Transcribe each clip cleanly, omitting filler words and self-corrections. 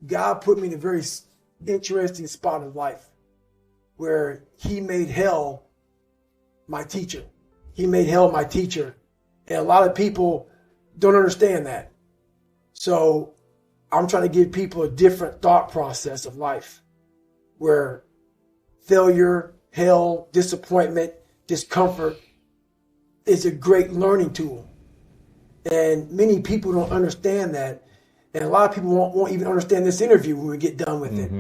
God put me in a very interesting spot in life where he made hell my teacher. He made hell my teacher. And a lot of people don't understand that. So I'm trying to give people a different thought process of life where failure, hell, disappointment, discomfort is a great learning tool. And many people don't understand that. And a lot of people won't even understand this interview when we get done with it.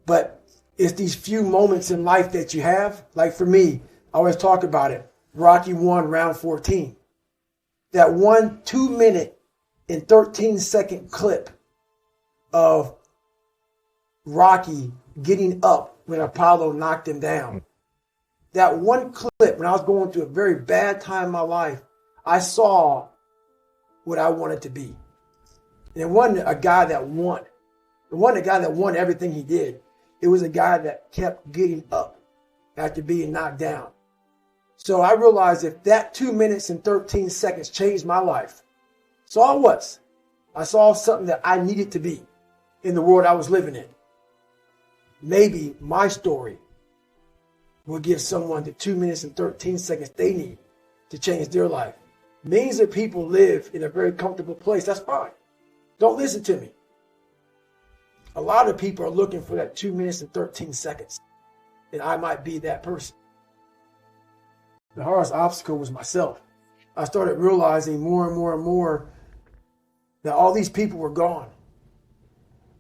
But it's these few moments in life that you have. Like for me, I always talk about it. Rocky 1, round 14. That 2 minute and 13-second clip of Rocky getting up when Apollo knocked him down. That one clip, when I was going through a very bad time in my life, I saw what I wanted to be. And it wasn't a guy that won. It wasn't a guy that won everything he did. It was a guy that kept getting up after being knocked down. So I realized if that 2 minutes and 13 seconds changed my life, so I was. I saw something that I needed to be in the world I was living in. Maybe my story will give someone the 2 minutes and 13 seconds they need to change their life. Millions of people live in a very comfortable place. That's fine. Don't listen to me. A lot of people are looking for that 2 minutes and 13 seconds. And I might be that person. The hardest obstacle was myself. I started realizing more and more and more that all these people were gone.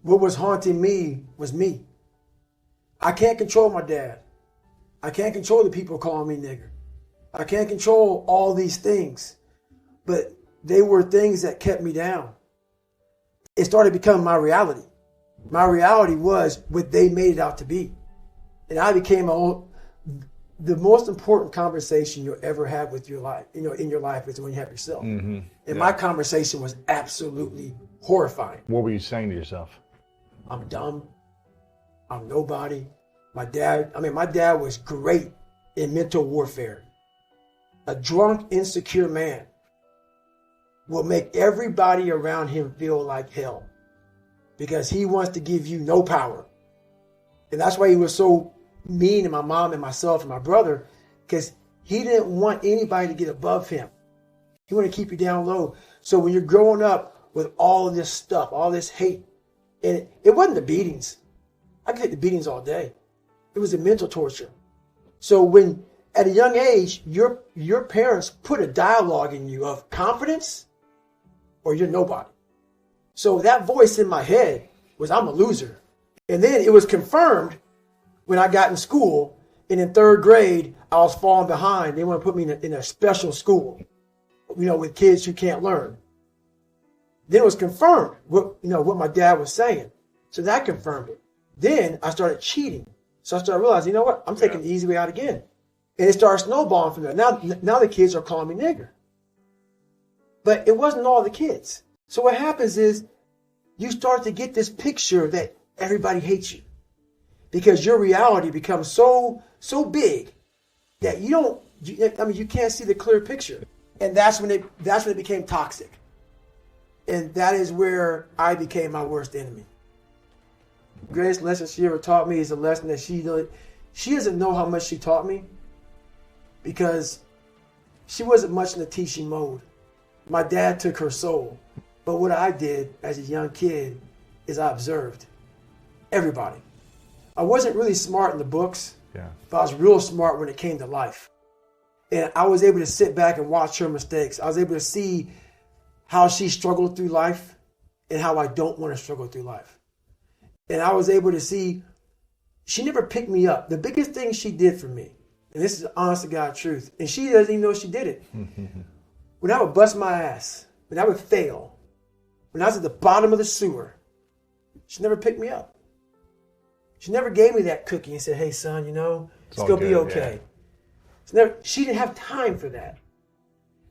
What was haunting me was me. I can't control my dad. I can't control the people calling me nigger. I can't control all these things. But they were things that kept me down. It started becoming my reality. My reality was what they made it out to be. And I became the most important conversation you'll ever have with your life, in your life is when you have yourself. And my conversation was absolutely horrifying. What were you saying to yourself? I'm dumb. I'm nobody. My dad was great in mental warfare. A drunk, insecure man will make everybody around him feel like hell because he wants to give you no power. And that's why he was so mean to my mom and myself and my brother, because he didn't want anybody to get above him. He wanted to keep you down low. So when you're growing up with all of this stuff, all this hate, and it wasn't the beatings. I could take the beatings all day. It was the mental torture. So when at a young age, your parents put a dialogue in you of confidence or you're nobody. So that voice in my head was, I'm a loser. And then it was confirmed when I got in school, and in third grade, I was falling behind. They want to put me in a special school, with kids who can't learn. Then it was confirmed what my dad was saying. So that confirmed it. Then I started cheating. So I started realizing, I'm taking the easy way out again. And it started snowballing from there. Now the kids are calling me nigger. But it wasn't all the kids. So what happens is you start to get this picture that everybody hates you. Because your reality becomes so big that you can't see the clear picture. And that's when it became toxic. And that is where I became my worst enemy. The greatest lesson she ever taught me is a lesson that she doesn't know how much she taught me because she wasn't much in a teaching mode. My dad took her soul. But what I did as a young kid is I observed everybody. I wasn't really smart in the books, but I was real smart when it came to life. And I was able to sit back and watch her mistakes. I was able to see how she struggled through life and how I don't want to struggle through life. And I was able to see she never picked me up. The biggest thing she did for me, and this is honest to God truth, and she doesn't even know she did it. When I would bust my ass, when I would fail, when I was at the bottom of the sewer, she never picked me up. She never gave me that cookie and said, hey, son, it's going to be okay. Yeah. She didn't have time for that.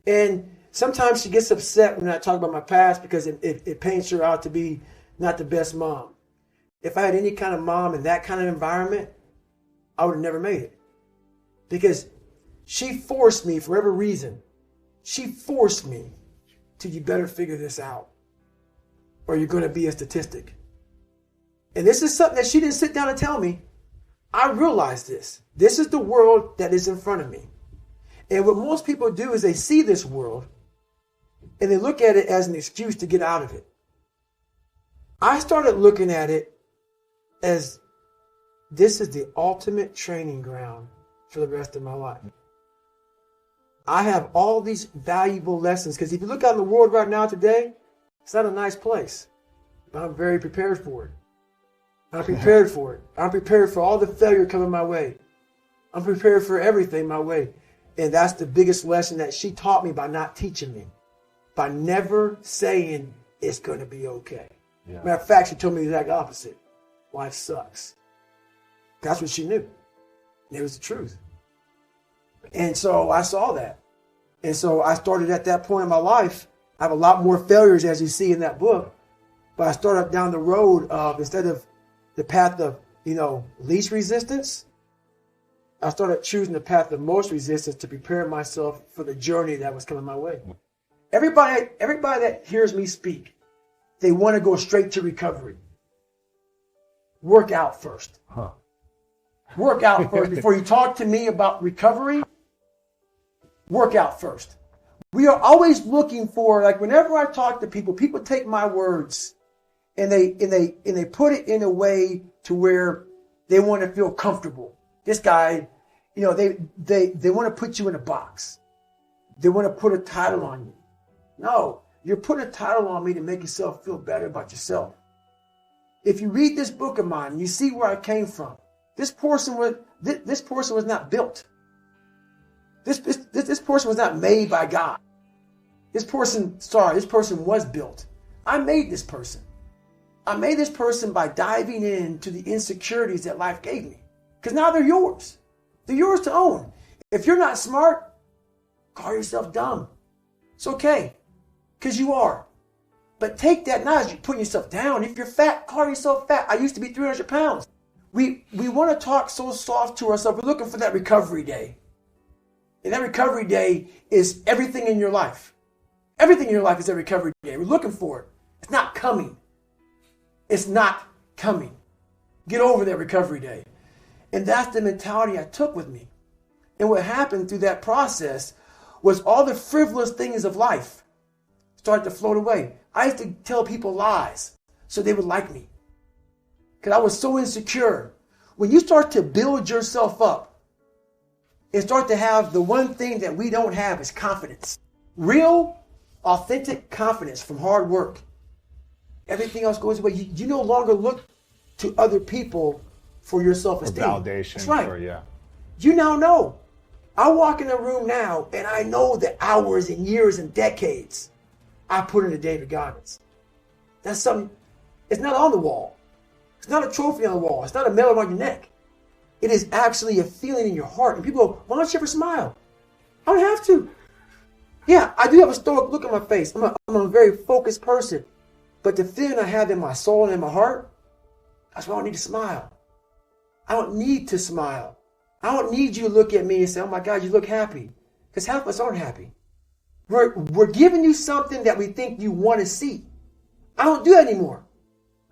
And sometimes she gets upset when I talk about my past because it paints her out to be not the best mom. If I had any kind of mom in that kind of environment, I would have never made it. Because she forced me, for every reason, she forced me to, you better figure this out or you're going to be a statistic. And this is something that she didn't sit down and tell me. I realized this. This is the world that is in front of me. And what most people do is they see this world and they look at it as an excuse to get out of it. I started looking at it as this is the ultimate training ground for the rest of my life. I have all these valuable lessons, because if you look out in the world right now today, it's not a nice place. But I'm very prepared for it. I'm prepared for it. I'm prepared for all the failure coming my way. I'm prepared for everything my way. And that's the biggest lesson that she taught me by not teaching me. By never saying it's going to be okay. Yeah. Matter of fact, she told me the exact opposite. Life sucks. That's what she knew. And it was the truth. And so I saw that. And so I started at that point in my life. I have a lot more failures, as you see in that book. But I started down the road of, instead of the path of, least resistance, I started choosing the path of most resistance to prepare myself for the journey that was coming my way. Everybody that hears me speak, they want to go straight to recovery. Work out first. Work out first. Before you talk to me about recovery, work out first. We are always looking for, like whenever I talk to people, people take my words and they put it in a way to where they want to feel comfortable. This guy, they want to put you in a box. They want to put a title on you. No, you're putting a title on me to make yourself feel better about yourself. If you read this book of mine, you see where I came from. This person was not built. This person was not made by God. This person was built. I made this person. I made this person by diving into the insecurities that life gave me. Because now they're yours. They're yours to own. If you're not smart, call yourself dumb. It's okay. Because you are. But take that now as you're putting yourself down. If you're fat, call yourself fat. I used to be 300 pounds. We want to talk so soft to ourselves. We're looking for that recovery day. And that recovery day is everything in your life. Everything in your life is a recovery day. We're looking for it. It's not coming. It's not coming. Get over that recovery day. And that's the mentality I took with me. And what happened through that process was all the frivolous things of life started to float away. I used to tell people lies so they would like me. Because I was so insecure. When you start to build yourself up and start to have the one thing that we don't have is confidence. Real, authentic confidence from hard work. Everything else goes away. You no longer look to other people for your self-esteem. For validation. That's right. You now know. I walk in a room now and I know the hours and years and decades I put into David Goggins. That's something, it's not on the wall. It's not a trophy on the wall. It's not a medal on your neck. It is actually a feeling in your heart. And people go, why don't you ever smile? I don't have to. Yeah, I do have a stoic look on my face. I'm a very focused person. But the feeling I have in my soul and in my heart, that's why I don't need to smile. I don't need to smile. I don't need you to look at me and say, oh my God, you look happy. Because half of us aren't happy. We're giving you something that we think you want to see. I don't do that anymore.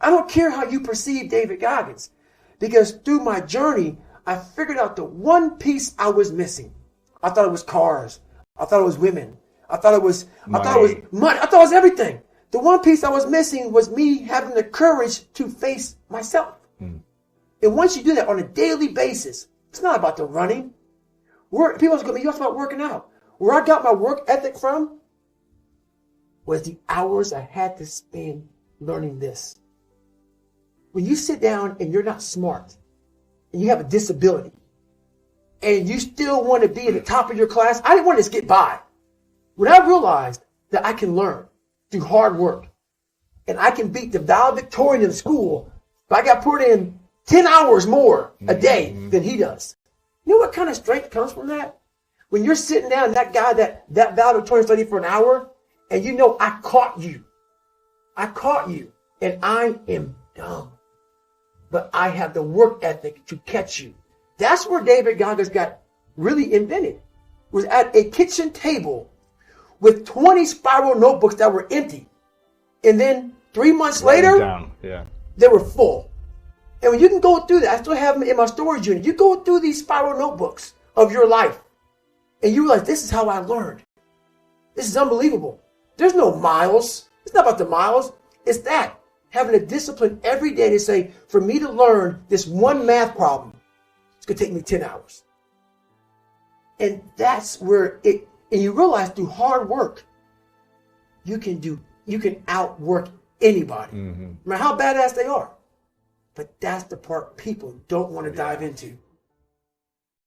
I don't care how you perceive David Goggins. Because through my journey, I figured out the one piece I was missing. I thought it was cars. I thought it was women. I thought it was money. I thought it was everything. The one piece I was missing was me having the courage to face myself. And once you do that on a daily basis, it's not about the running. People are going to be, you asked about working out. Where I got my work ethic from was the hours I had to spend learning this. When you sit down and you're not smart, and you have a disability, and you still want to be at the top of your class, I didn't want to just get by. When I realized that I can learn through hard work, and I can beat the valedictorian in school, but I got put in 10 hours more a day than he does. You know what kind of strength comes from that? When you're sitting down and that guy, that valedictorian studied for an hour, and you know I caught you. I caught you, and I am dumb. But I have the work ethic to catch you. That's where David Goggins got really invented. Was at a kitchen table with 20 spiral notebooks that were empty. And then 3 months later, they were full. And when you can go through that, I still have them in my storage unit. You go through these spiral notebooks of your life, and you realize this is how I learned. This is unbelievable. There's no miles. It's not about the miles. It's that. Having a discipline every day to say, for me to learn this one math problem, it's going to take me 10 hours. And that's where and you realize through hard work, you can outwork anybody, no matter how badass they are. But that's the part people don't want to dive into.